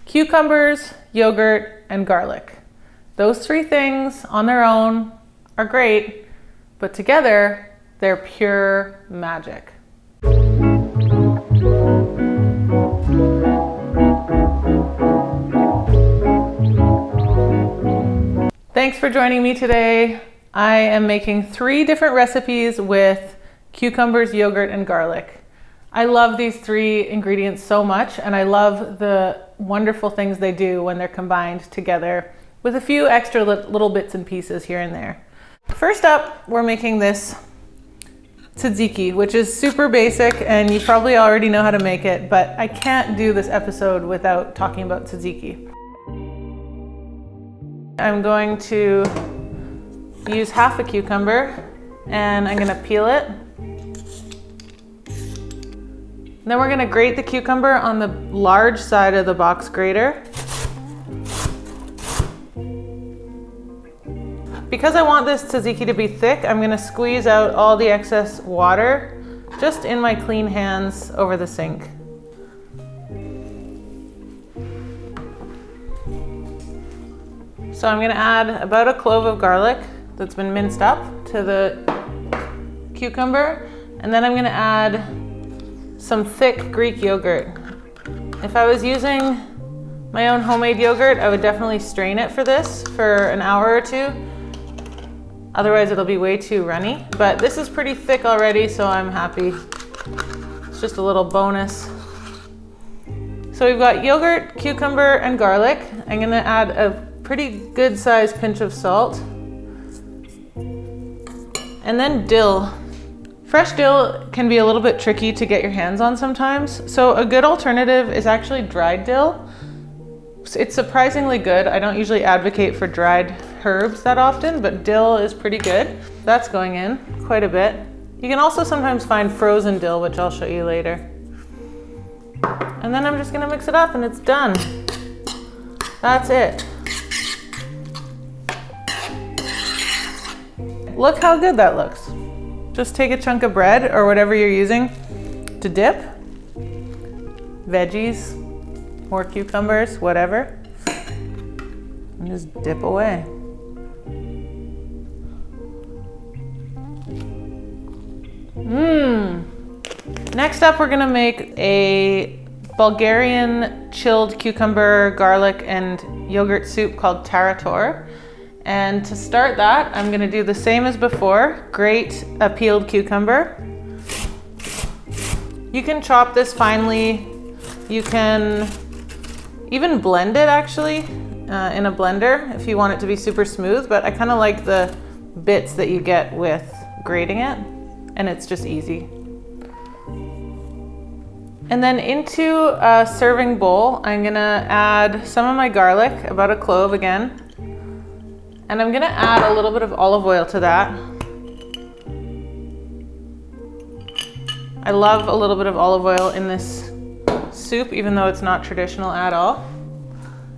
cucumbers, yogurt, and garlic. Those three things on their own are great, but together they're pure magic. Thanks for joining me today. I am making 3 different recipes with cucumbers, yogurt, and garlic. I love these 3 ingredients so much, and I love the wonderful things they do when they're combined together with a few extra little bits and pieces here and there. First up, we're making this tzatziki, which is super basic, and you probably already know how to make it, but I can't do this episode without talking about tzatziki. I'm going to use half a cucumber, and I'm going to peel it. Then we're going to grate the cucumber on the large side of the box grater. Because I want this tzatziki to be thick, I'm going to squeeze out all the excess water just in my clean hands over the sink. So I'm going to add about a clove of garlic that's been minced up to the cucumber, and then I'm going to add some thick Greek yogurt. If I was using my own homemade yogurt, I would definitely strain it for this for an hour or 2. Otherwise it'll be way too runny, but this is pretty thick already, so I'm happy. It's just a little bonus. So we've got yogurt, cucumber, and garlic. I'm going to add a pretty good sized pinch of salt. And then dill. Fresh dill can be a little bit tricky to get your hands on sometimes, so a good alternative is actually dried dill. It's surprisingly good. I don't usually advocate for dried herbs that often, but dill is pretty good. That's going in quite a bit. You can also sometimes find frozen dill, which I'll show you later. And then I'm just gonna mix it up and it's done. That's it. Look how good that looks. Just take a chunk of bread or whatever you're using to dip. Veggies, more cucumbers, whatever. And just dip away. Next up, we're gonna make a Bulgarian chilled cucumber, garlic, and yogurt soup called Tarator. And to start that, I'm gonna do the same as before, grate a peeled cucumber. You can chop this finely. You can even blend it actually in a blender if you want it to be super smooth, but I kind of like the bits that you get with grating it, and it's just easy. And then into a serving bowl, I'm gonna add some of my garlic, about a clove again. And I'm gonna add a little bit of olive oil to that. I love a little bit of olive oil in this soup, even though it's not traditional at all.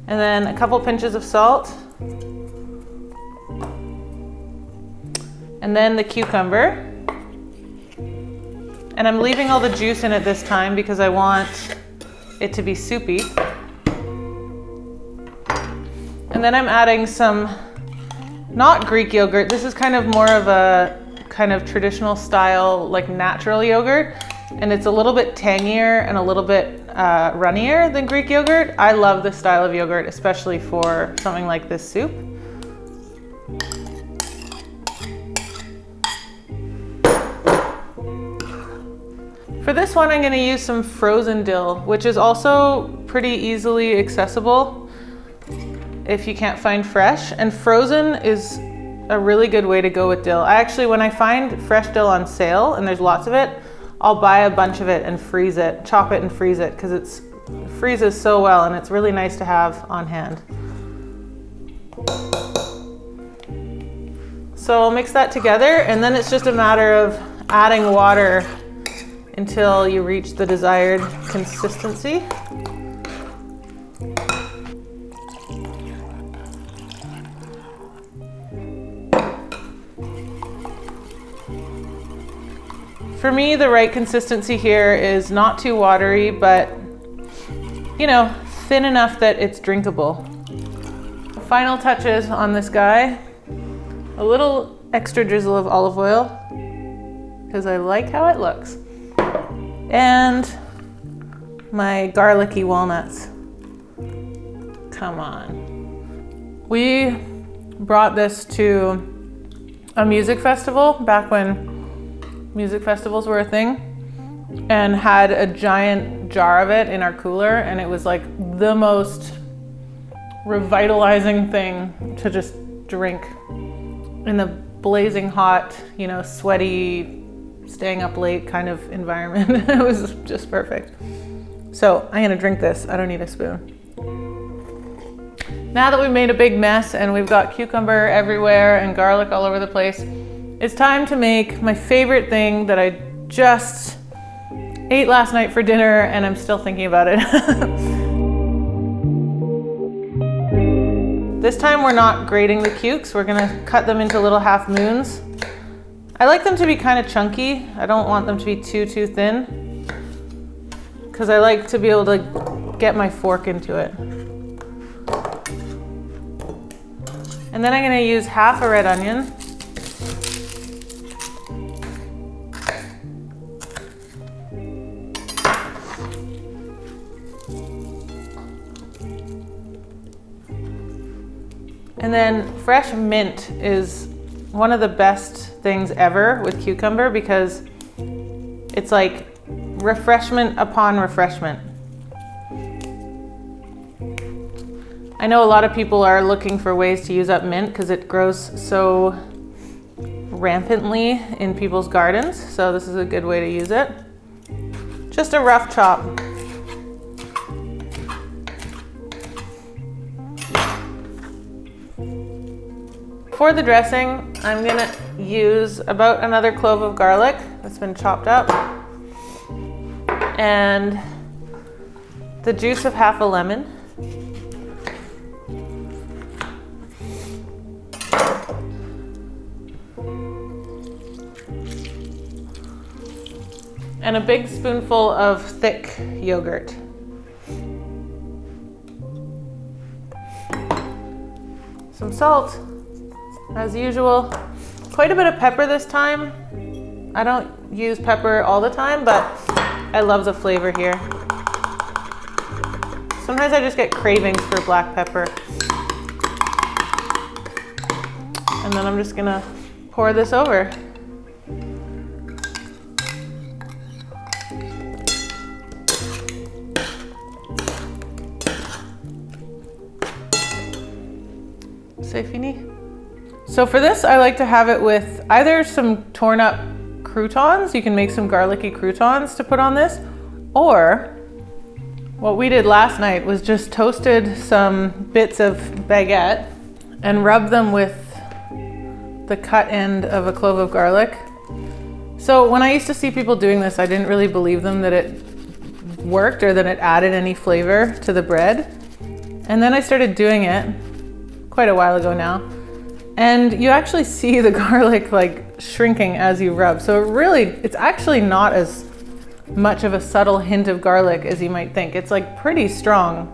And then a couple pinches of salt. And then the cucumber. And I'm leaving all the juice in it this time because I want it to be soupy. And then I'm adding some not Greek yogurt. This is kind of more of a kind of traditional style, like natural yogurt. And it's a little bit tangier and a little bit runnier than Greek yogurt. I love this style of yogurt, especially for something like this soup. For this one, I'm gonna use some frozen dill, which is also pretty easily accessible if you can't find fresh. And frozen is a really good way to go with dill. I actually, when I find fresh dill on sale, and there's lots of it, I'll buy a bunch of it and freeze it, chop it and freeze it, because it freezes so well and it's really nice to have on hand. So I'll mix that together, and then it's just a matter of adding water until you reach the desired consistency. For me, the right consistency here is not too watery, but you know, thin enough that it's drinkable. Final touches on this guy. A little extra drizzle of olive oil, because I like how it looks. And my garlicky walnuts. Come on. We brought this to a music festival back when music festivals were a thing, and had a giant jar of it in our cooler, and it was like the most revitalizing thing to just drink in the blazing hot, you know, sweaty, staying up late kind of environment. It was just perfect. So I'm gonna drink this. I don't need a spoon. Now that we've made a big mess and we've got cucumber everywhere and garlic all over the place, it's time to make my favorite thing that I just ate last night for dinner and I'm still thinking about it. This time we're not grating the cukes, we're gonna cut them into little half moons. I like them to be kind of chunky. I don't want them to be too thin, because I like to be able to get my fork into it. And then I'm gonna use half a red onion. And then fresh mint is one of the best things ever with cucumber, because it's like refreshment upon refreshment. I know a lot of people are looking for ways to use up mint because it grows so rampantly in people's gardens. So this is a good way to use it. Just a rough chop. For the dressing, I'm gonna use about another clove of garlic that's been chopped up, and the juice of half a lemon, and a big spoonful of thick yogurt. Some salt, as usual. Quite a bit of pepper this time. I don't use pepper all the time, but I love the flavor here. Sometimes I just get cravings for black pepper. And then I'm just gonna pour this over. C'est fini. So for this, I like to have it with either some torn up croutons. You can make some garlicky croutons to put on this, or what we did last night was just toasted some bits of baguette and rubbed them with the cut end of a clove of garlic. So when I used to see people doing this, I didn't really believe them that it worked or that it added any flavor to the bread. And then I started doing it quite a while ago now. And you actually see the garlic like shrinking as you rub. So it's actually not as much of a subtle hint of garlic as you might think. It's like pretty strong.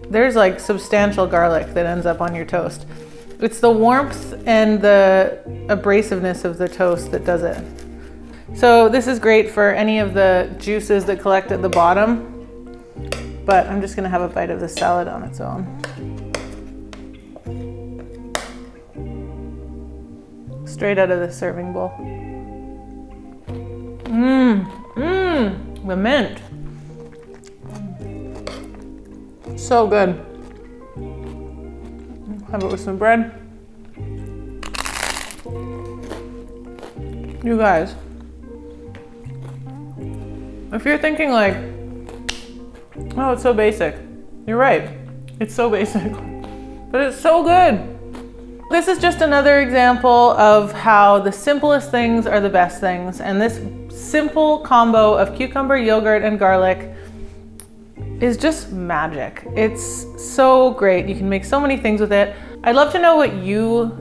There's like substantial garlic that ends up on your toast. It's the warmth and the abrasiveness of the toast that does it. So this is great for any of the juices that collect at the bottom, but I'm just gonna have a bite of the salad on its own. Straight out of the serving bowl. The mint. So good. Have it with some bread. You guys, if you're thinking like, oh, it's so basic, you're right. It's so basic, but it's so good. This is just another example of how the simplest things are the best things. And this simple combo of cucumber, yogurt, and garlic is just magic. It's so great. You can make so many things with it. I'd love to know what you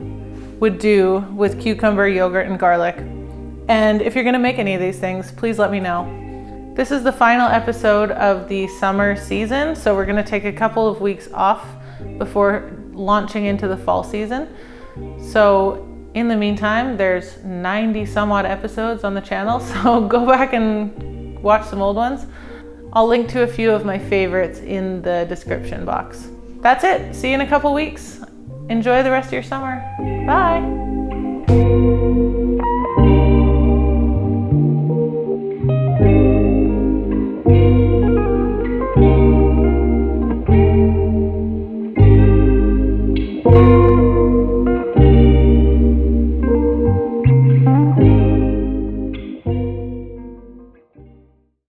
would do with cucumber, yogurt, and garlic. And if you're gonna make any of these things, please let me know. This is the final episode of the summer season, so we're gonna take a couple of weeks off before launching into the fall season. So in the meantime, there's 90 some odd episodes on the channel, so go back and watch some old ones. I'll link to a few of my favorites in the description box. That's it. See you in a couple weeks. Enjoy the rest of your summer. Bye.